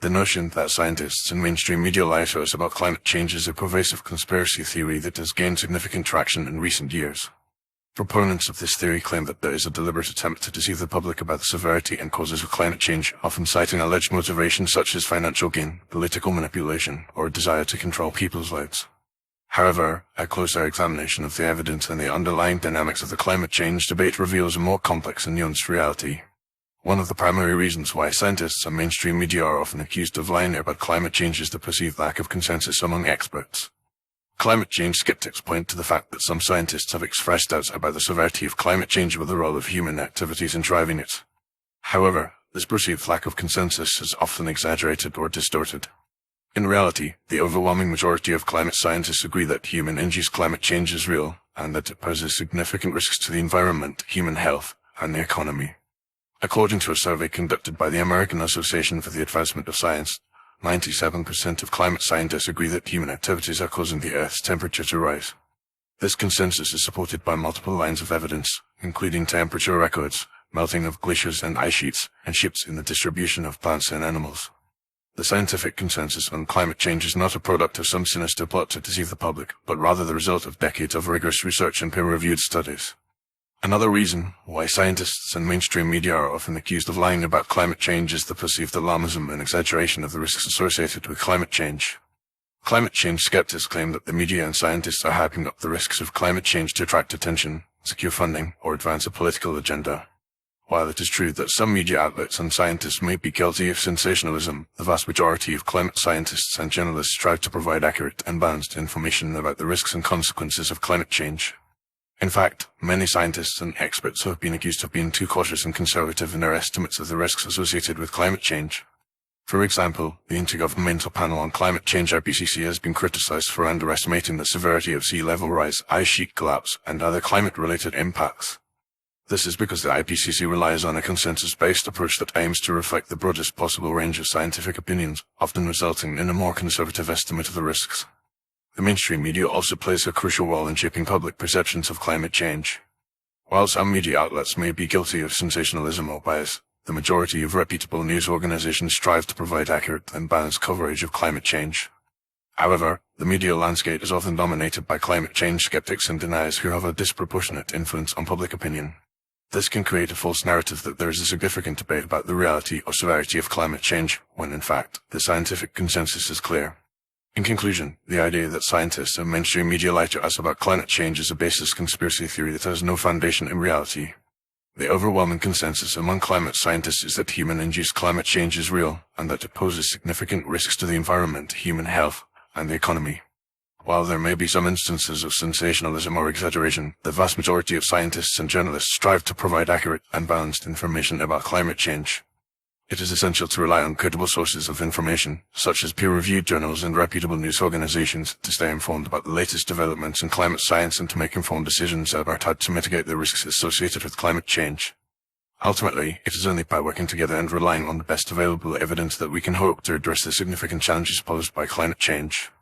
The notion that scientists and mainstream media lie to us about climate change is a pervasive conspiracy theory that has gained significant traction in recent years. Proponents of this theory claim that there is a deliberate attempt to deceive the public about the severity and causes of climate change, often citing alleged motivations such as financial gain, political manipulation, or a desire to control people's lives. However, a closer examination of the evidence and the underlying dynamics of the climate change debate reveals a more complex and nuanced reality. One of the primary reasons why scientists and mainstream media are often accused of lying about climate change is the perceived lack of consensus among experts. Climate change skeptics point to the fact that some scientists have expressed doubts about the severity of climate change or the role of human activities in driving it. However, this perceived lack of consensus is often exaggerated or distorted. In reality, the overwhelming majority of climate scientists agree that human-induced climate change is real, and that it poses significant risks to the environment, human health, and the economy. According to a survey conducted by the American Association for the Advancement of Science, 97% of climate scientists agree that human activities are causing the Earth's temperature to rise. This consensus is supported by multiple lines of evidence, including temperature records, melting of glaciers and ice sheets, and shifts in the distribution of plants and animals. The scientific consensus on climate change is not a product of some sinister plot to deceive the public, but rather the result of decades of rigorous research and peer-reviewed studies. Another reason why scientists and mainstream media are often accused of lying about climate change is the perceived alarmism and exaggeration of the risks associated with climate change. Climate change skeptics claim that the media and scientists are hyping up the risks of climate change to attract attention, secure funding, or advance a political agenda. While it is true that some media outlets and scientists may be guilty of sensationalism, the vast majority of climate scientists and journalists strive to provide accurate and balanced information about the risks and consequences of climate change. In fact, many scientists and experts have been accused of being too cautious and conservative in their estimates of the risks associated with climate change. For example, the Intergovernmental Panel on Climate Change (IPCC) has been criticized for underestimating the severity of sea level rise, ice sheet collapse, and other climate-related impacts. This is because the IPCC relies on a consensus-based approach that aims to reflect the broadest possible range of scientific opinions, often resulting in a more conservative estimate of the risks. The mainstream media also plays a crucial role in shaping public perceptions of climate change. While some media outlets may be guilty of sensationalism or bias, the majority of reputable news organizations strive to provide accurate and balanced coverage of climate change. However, the media landscape is often dominated by climate change skeptics and deniers who have a disproportionate influence on public opinion. This can create a false narrative that there is a significant debate about the reality or severity of climate change, when in fact, the scientific consensus is clear. In conclusion, the idea that scientists and mainstream media lie to us about climate change is a baseless conspiracy theory that has no foundation in reality. The overwhelming consensus among climate scientists is that human-induced climate change is real, and that it poses significant risks to the environment, human health, and the economy. While there may be some instances of sensationalism or exaggeration, the vast majority of scientists and journalists strive to provide accurate and balanced information about climate change. It is essential to rely on credible sources of information, such as peer-reviewed journals and reputable news organizations, to stay informed about the latest developments in climate science and to make informed decisions about how to mitigate the risks associated with climate change. Ultimately, it is only by working together and relying on the best available evidence that we can hope to address the significant challenges posed by climate change.